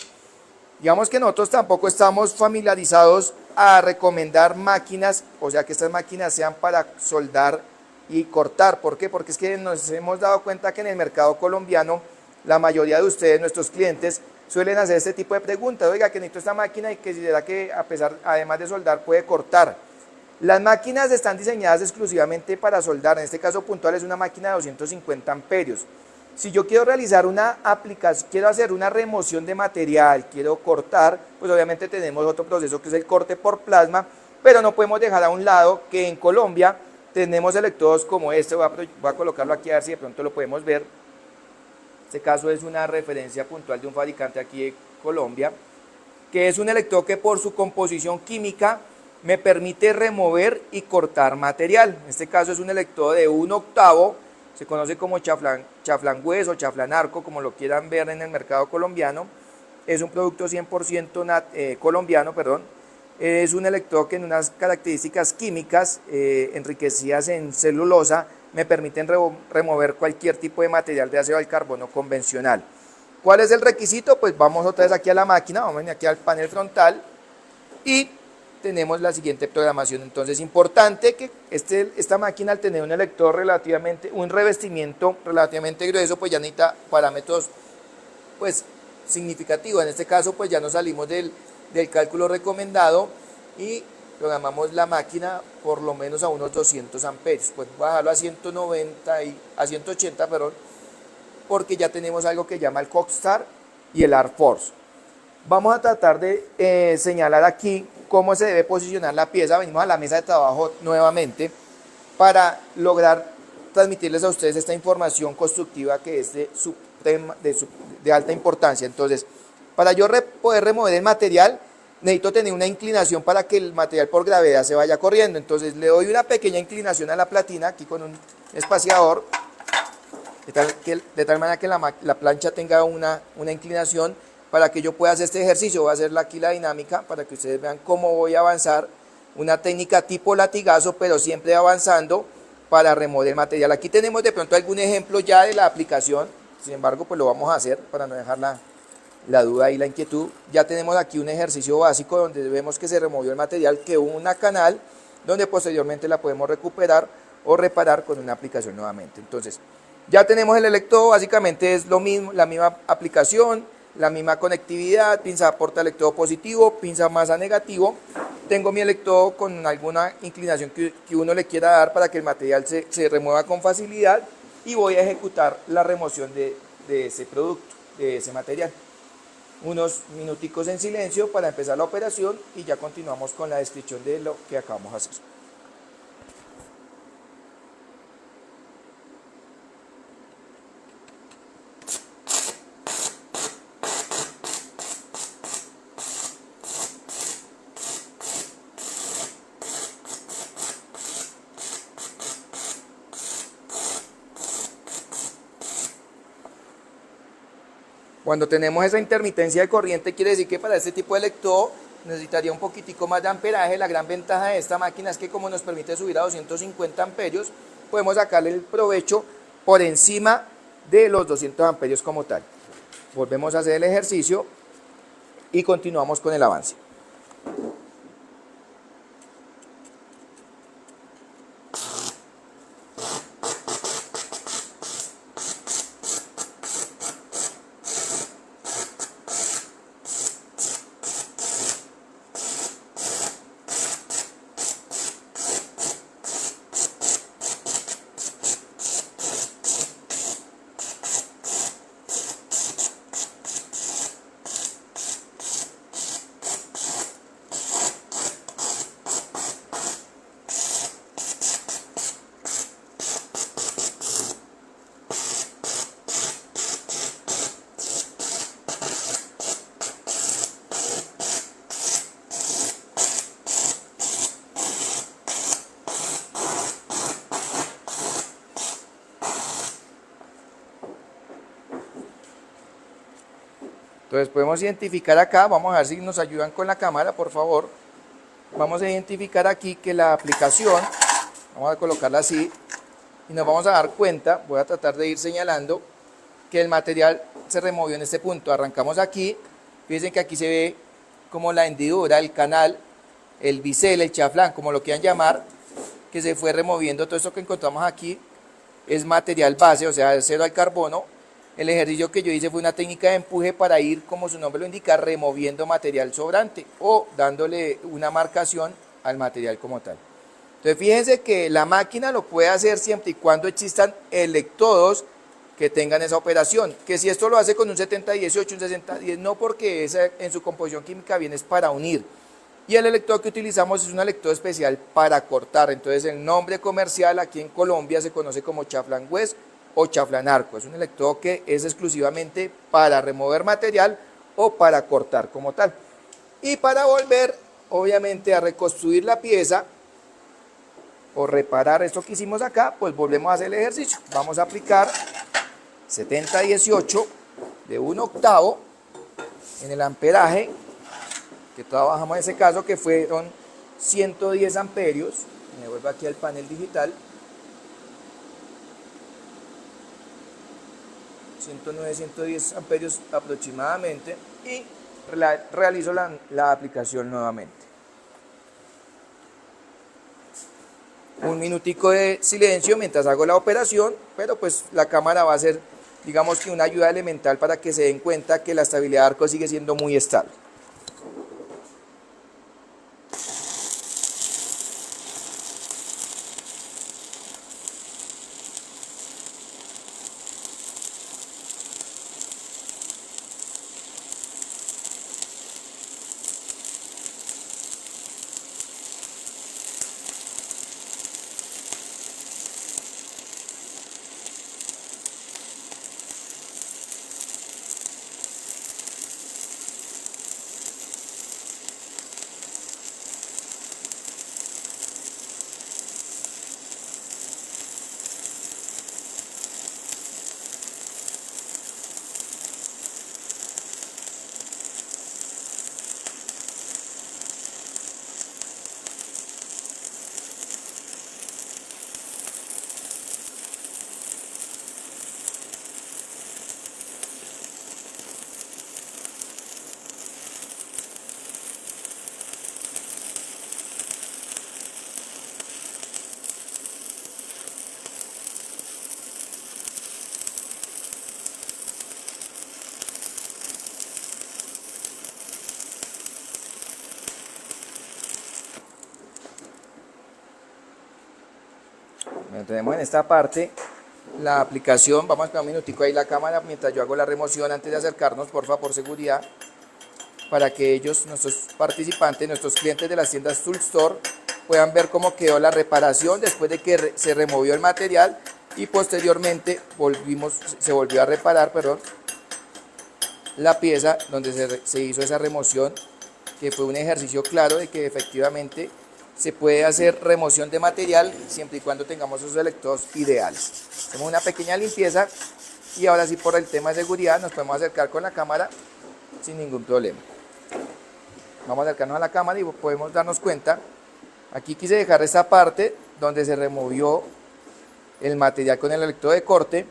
Digamos que nosotros tampoco estamos familiarizados a recomendar máquinas, o sea que estas máquinas sean para soldar y cortar. ¿Por qué? Porque es que nos hemos dado cuenta que en el mercado colombiano la mayoría de ustedes, nuestros clientes, suelen hacer este tipo de preguntas. Oiga, que necesito esta máquina y que si será que además de soldar puede cortar. Las máquinas están diseñadas exclusivamente para soldar. En este caso puntual es una máquina de 250 amperios. Si yo quiero realizar una aplicación, quiero hacer una remoción de material, quiero cortar, pues obviamente tenemos otro proceso que es el corte por plasma, pero no podemos dejar a un lado que en Colombia tenemos electrodos como este. Voy a colocarlo aquí a ver si de pronto lo podemos ver. Este caso es una referencia puntual de un fabricante aquí de Colombia, que es un electrodo que por su composición química me permite remover y cortar material. En este caso es un electrodo de 1/8, se conoce como chaflán-hues o chaflán-arco, como lo quieran ver en el mercado colombiano. Es un producto 100% colombiano, perdón. Es un electrodo que en unas características químicas enriquecidas en celulosa me permiten remover cualquier tipo de material de ácido al carbono convencional. ¿Cuál es el requisito? Pues vamos otra vez aquí a la máquina, vamos aquí al panel frontal y tenemos la siguiente programación. Entonces, importante que esta máquina, al tener un electrodo un revestimiento relativamente grueso, pues ya necesita parámetros pues significativos. En este caso, pues ya nos salimos del cálculo recomendado y programamos la máquina por lo menos a unos 200 amperios. Pues voy a bajarlo a 180, perdón, porque ya tenemos algo que llama el Cockstar y el ArcForce. Vamos a tratar de señalar aquí cómo se debe posicionar la pieza. Venimos a la mesa de trabajo nuevamente para lograr transmitirles a ustedes esta información constructiva que es de alta importancia. Entonces, para yo poder remover el material, necesito tener una inclinación para que el material por gravedad se vaya corriendo. Entonces, le doy una pequeña inclinación a la platina, aquí con un espaciador, de tal manera que la plancha tenga una inclinación para que yo pueda hacer este ejercicio. Voy a hacer aquí la dinámica para que ustedes vean cómo voy a avanzar. Una técnica tipo latigazo, pero siempre avanzando para remover el material. Aquí tenemos de pronto algún ejemplo ya de la aplicación, sin embargo, pues lo vamos a hacer para no dejar la duda y la inquietud. Ya tenemos aquí un ejercicio básico donde vemos que se removió el material, que hubo una canal, donde posteriormente la podemos recuperar o reparar con una aplicación nuevamente. Entonces, ya tenemos el electrodo, básicamente es lo mismo, la misma aplicación, la misma conectividad, pinza porta electrodo positivo, pinza masa negativo. Tengo mi electrodo con alguna inclinación que uno le quiera dar para que el material se remueva con facilidad y voy a ejecutar la remoción de ese producto, de ese material. Unos minuticos en silencio para empezar la operación y ya continuamos con la descripción de lo que acabamos de hacer. Cuando tenemos esa intermitencia de corriente, quiere decir que para este tipo de electrodo necesitaría un poquitico más de amperaje. La gran ventaja de esta máquina es que como nos permite subir a 250 amperios, podemos sacarle el provecho por encima de los 200 amperios como tal. Volvemos a hacer el ejercicio y continuamos con el avance. Entonces podemos identificar acá, vamos a ver si nos ayudan con la cámara, por favor. Vamos a identificar aquí que la aplicación, vamos a colocarla así, y nos vamos a dar cuenta, voy a tratar de ir señalando, que el material se removió en este punto. Arrancamos aquí, fíjense que aquí se ve como la hendidura, el canal, el bisel, el chaflán, como lo quieran llamar, que se fue removiendo. Todo esto que encontramos aquí es material base, o sea, acero al carbono. El ejercicio que yo hice fue una técnica de empuje para ir, como su nombre lo indica, removiendo material sobrante o dándole una marcación al material como tal. Entonces fíjense que la máquina lo puede hacer siempre y cuando existan electrodos que tengan esa operación. Que si esto lo hace con un 7018, un 6010, no, porque en su composición química viene es para unir. Y el electrodo que utilizamos es un electrodo especial para cortar. Entonces el nombre comercial aquí en Colombia se conoce como chaflán-hues o chaflán-arco. Es un electrodo que es exclusivamente para remover material o para cortar como tal. Y para volver, obviamente, a reconstruir la pieza, o reparar esto que hicimos acá, pues volvemos a hacer el ejercicio. Vamos a aplicar 70-18 de 1/8 en el amperaje que trabajamos en ese caso, que fueron 110 amperios. Me vuelvo aquí al panel digital. 109, 110 amperios aproximadamente, y realizo la aplicación nuevamente. Un minutico de silencio mientras hago la operación, pero pues la cámara va a ser, digamos que una ayuda elemental para que se den cuenta que la estabilidad de arco sigue siendo muy estable. Bueno, tenemos en esta parte la aplicación. Vamos a esperar un minutico ahí la cámara mientras yo hago la remoción antes de acercarnos, por seguridad, para que ellos, nuestros participantes, nuestros clientes de las tiendas Tool Store, puedan ver cómo quedó la reparación después de que se removió el material y posteriormente se volvió a reparar, la pieza donde se hizo esa remoción, que fue un ejercicio claro de que efectivamente se puede hacer remoción de material siempre y cuando tengamos esos electrodos ideales. Hacemos una pequeña limpieza y ahora sí, por el tema de seguridad, nos podemos acercar con la cámara sin ningún problema. Vamos a acercarnos a la cámara y podemos darnos cuenta. Aquí quise dejar esta parte donde se removió el material con el electrodo de corte,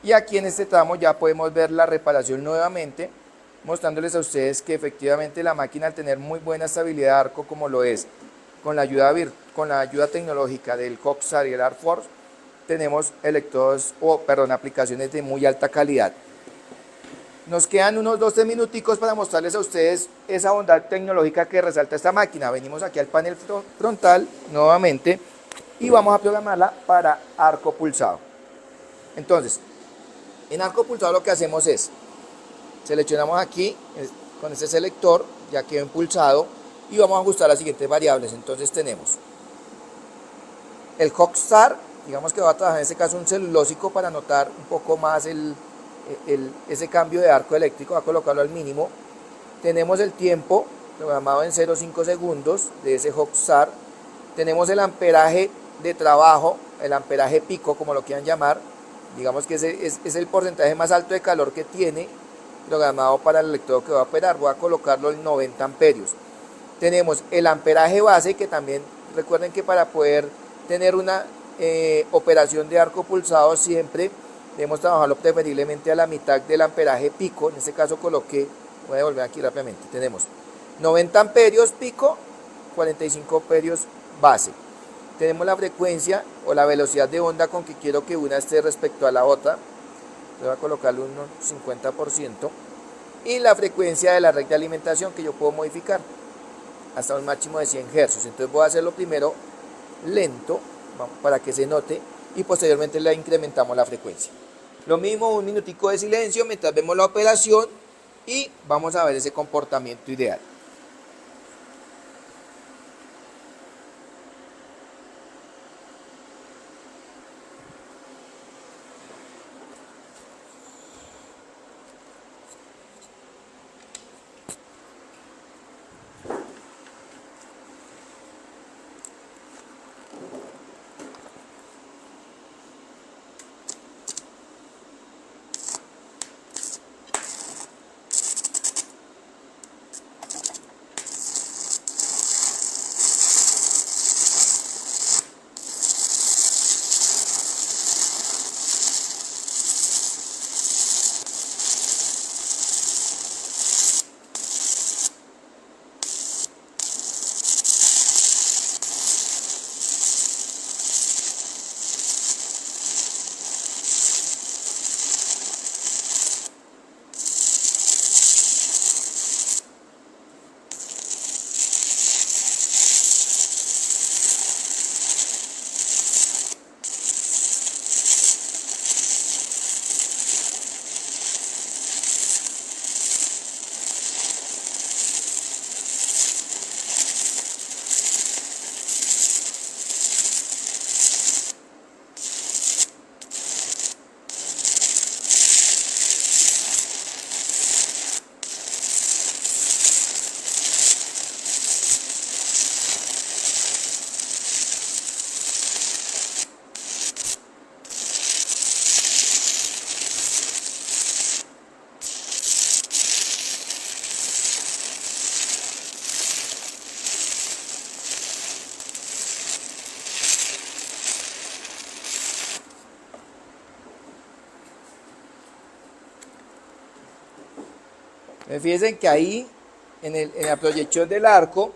y aquí en este tramo ya podemos ver la reparación nuevamente, mostrándoles a ustedes que efectivamente la máquina, al tener muy buena estabilidad de arco como lo es, con la ayuda tecnológica del Hoxar y el Artforce, tenemos aplicaciones de muy alta calidad. Nos quedan unos 12 minuticos para mostrarles a ustedes esa bondad tecnológica que resalta esta máquina. Venimos aquí al panel frontal nuevamente y vamos a programarla para arco pulsado. Entonces, en arco pulsado lo que hacemos es, seleccionamos aquí con este selector, ya quedó impulsado, y vamos a ajustar las siguientes variables. Entonces tenemos el Hoxar, digamos que va a trabajar en este caso un celulósico para notar un poco más ese cambio de arco eléctrico, va a colocarlo al mínimo. Tenemos el tiempo programado en 0,5 segundos de ese Hoxar. Tenemos el amperaje de trabajo, el amperaje pico, como lo quieran llamar. Digamos que ese es el porcentaje más alto de calor que tiene programado para el electrodo que va a operar. Voy a colocarlo en 90 amperios. Tenemos el amperaje base, que también recuerden que para poder tener una operación de arco pulsado siempre debemos trabajarlo preferiblemente a la mitad del amperaje pico. En este caso coloqué, voy a devolver aquí rápidamente, tenemos 90 amperios pico, 45 amperios base. Tenemos la frecuencia o la velocidad de onda con que quiero que una esté respecto a la otra. Voy a colocarle un 50%. Y la frecuencia de la red de alimentación, que yo puedo modificar hasta un máximo de 100 Hz. Entonces voy a hacerlo primero lento para que se note y posteriormente le incrementamos la frecuencia. Lo mismo, un minutico de silencio mientras vemos la operación y vamos a ver ese comportamiento ideal. Fíjense que ahí en la proyección del arco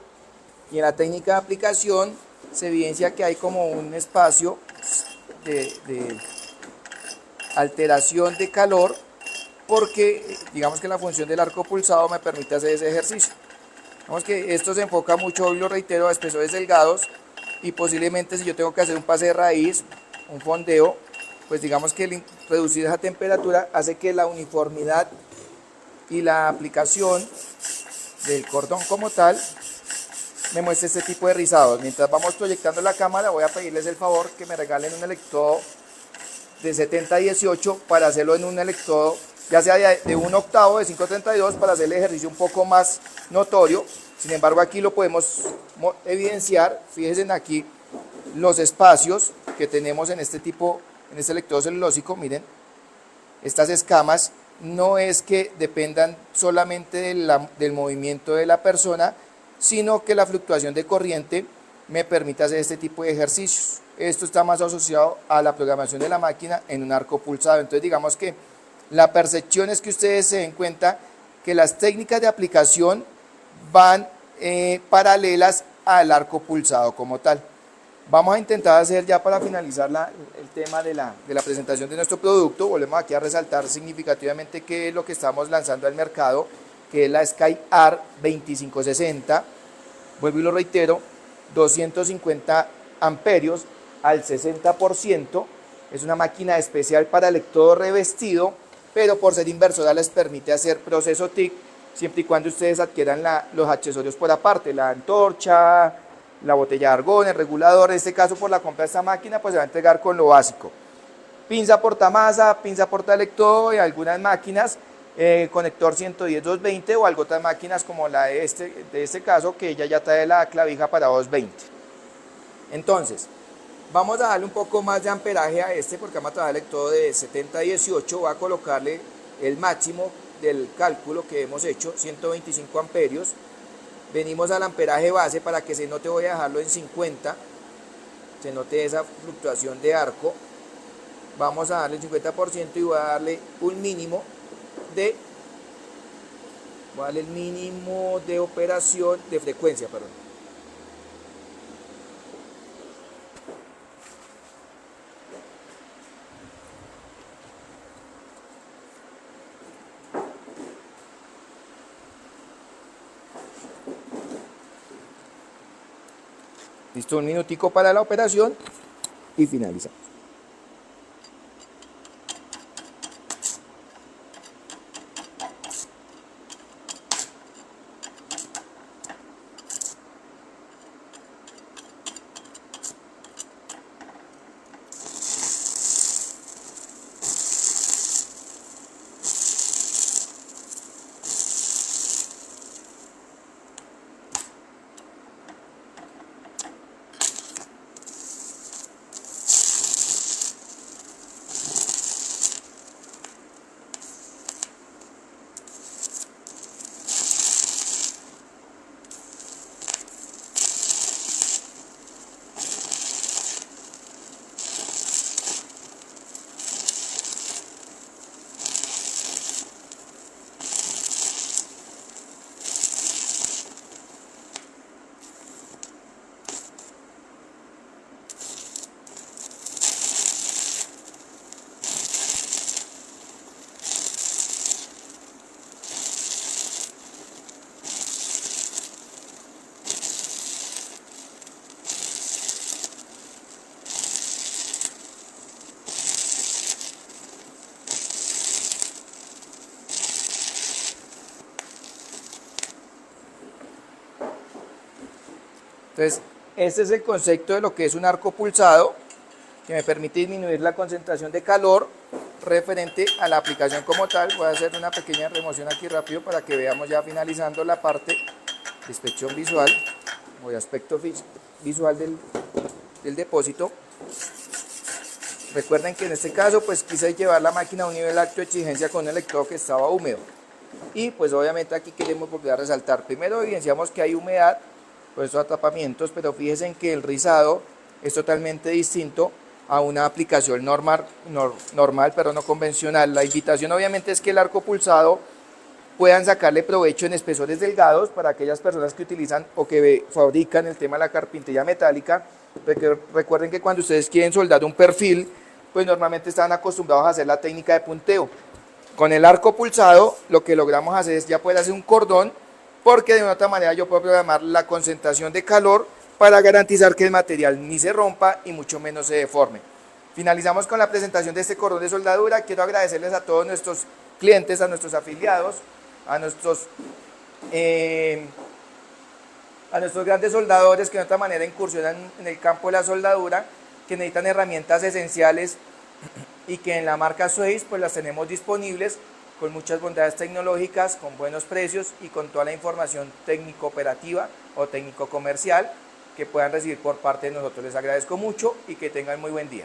y en la técnica de aplicación se evidencia que hay como un espacio de alteración de calor, porque digamos que la función del arco pulsado me permite hacer ese ejercicio. Digamos que esto se enfoca mucho, hoy lo reitero, a espesores delgados, y posiblemente si yo tengo que hacer un pase de raíz, un fondeo, pues digamos que reducir esa temperatura hace que la uniformidad y la aplicación del cordón como tal me muestre este tipo de rizados. Mientras vamos proyectando la cámara, voy a pedirles el favor que me regalen un electrodo de 70-18 para hacerlo en un electrodo ya sea de 1/8 de 532 para hacer el ejercicio un poco más notorio. Sin embargo, aquí lo podemos evidenciar. Fíjense aquí los espacios que tenemos en este tipo, en este electrodo celulósico. Miren, estas escamas no es que dependan solamente del movimiento de la persona, sino que la fluctuación de corriente me permite hacer este tipo de ejercicios. Esto está más asociado a la programación de la máquina en un arco pulsado. Entonces digamos que la percepción es que ustedes se den cuenta que las técnicas de aplicación van paralelas al arco pulsado como tal. Vamos a intentar hacer ya para finalizar el tema de la presentación de nuestro producto. Volvemos aquí a resaltar significativamente qué es lo que estamos lanzando al mercado, que es la SkyArt 2560. Vuelvo y lo reitero, 250 amperios al 60%. Es una máquina especial para electrodo revestido, pero por ser inversora les permite hacer proceso TIC siempre y cuando ustedes adquieran los accesorios por aparte, la antorcha, la botella de argón, el regulador. En este caso, por la compra de esta máquina, pues se va a entregar con lo básico: pinza portamasa, pinza portaelectrodo, y algunas máquinas conector 110-220, o algo otras máquinas como la de este caso, que ella ya trae la clavija para 220. Entonces, vamos a darle un poco más de amperaje a porque vamos a trabajar el electrodo de 70-18. Voy a colocarle el máximo del cálculo que hemos hecho, 125 amperios. Venimos al amperaje base para que se note, voy a dejarlo en 50, se note esa fluctuación de arco. Vamos a darle el 50% y voy a darle un mínimo el mínimo de operación, de frecuencia, perdón. Listo, un minutico para la operación y finalizamos. Entonces, este es el concepto de lo que es un arco pulsado, que me permite disminuir la concentración de calor referente a la aplicación como tal. Voy a hacer una pequeña remoción aquí rápido para que veamos ya finalizando la parte de inspección visual o de aspecto visual del depósito. Recuerden que en este caso pues quise llevar la máquina a un nivel alto de exigencia con un electrodo que estaba húmedo, y pues obviamente aquí queremos volver a resaltar. Primero evidenciamos que hay humedad por esos atrapamientos, pero fíjense en que el rizado es totalmente distinto a una aplicación normal, pero no convencional. La invitación obviamente es que el arco pulsado puedan sacarle provecho en espesores delgados para aquellas personas que utilizan o que fabrican el tema de la carpintería metálica. Porque recuerden que cuando ustedes quieren soldar un perfil, pues normalmente están acostumbrados a hacer la técnica de punteo. Con el arco pulsado lo que logramos hacer es ya poder hacer un cordón, porque de una otra manera yo puedo programar la concentración de calor para garantizar que el material ni se rompa y mucho menos se deforme. Finalizamos con la presentación de este cordón de soldadura. Quiero agradecerles a todos nuestros clientes, a nuestros afiliados, a nuestros grandes soldadores que de otra manera incursionan en el campo de la soldadura, que necesitan herramientas esenciales y que en la marca Sweiss pues las tenemos disponibles con muchas bondades tecnológicas, con buenos precios y con toda la información técnico operativa o técnico comercial que puedan recibir por parte de nosotros. Les agradezco mucho y que tengan muy buen día.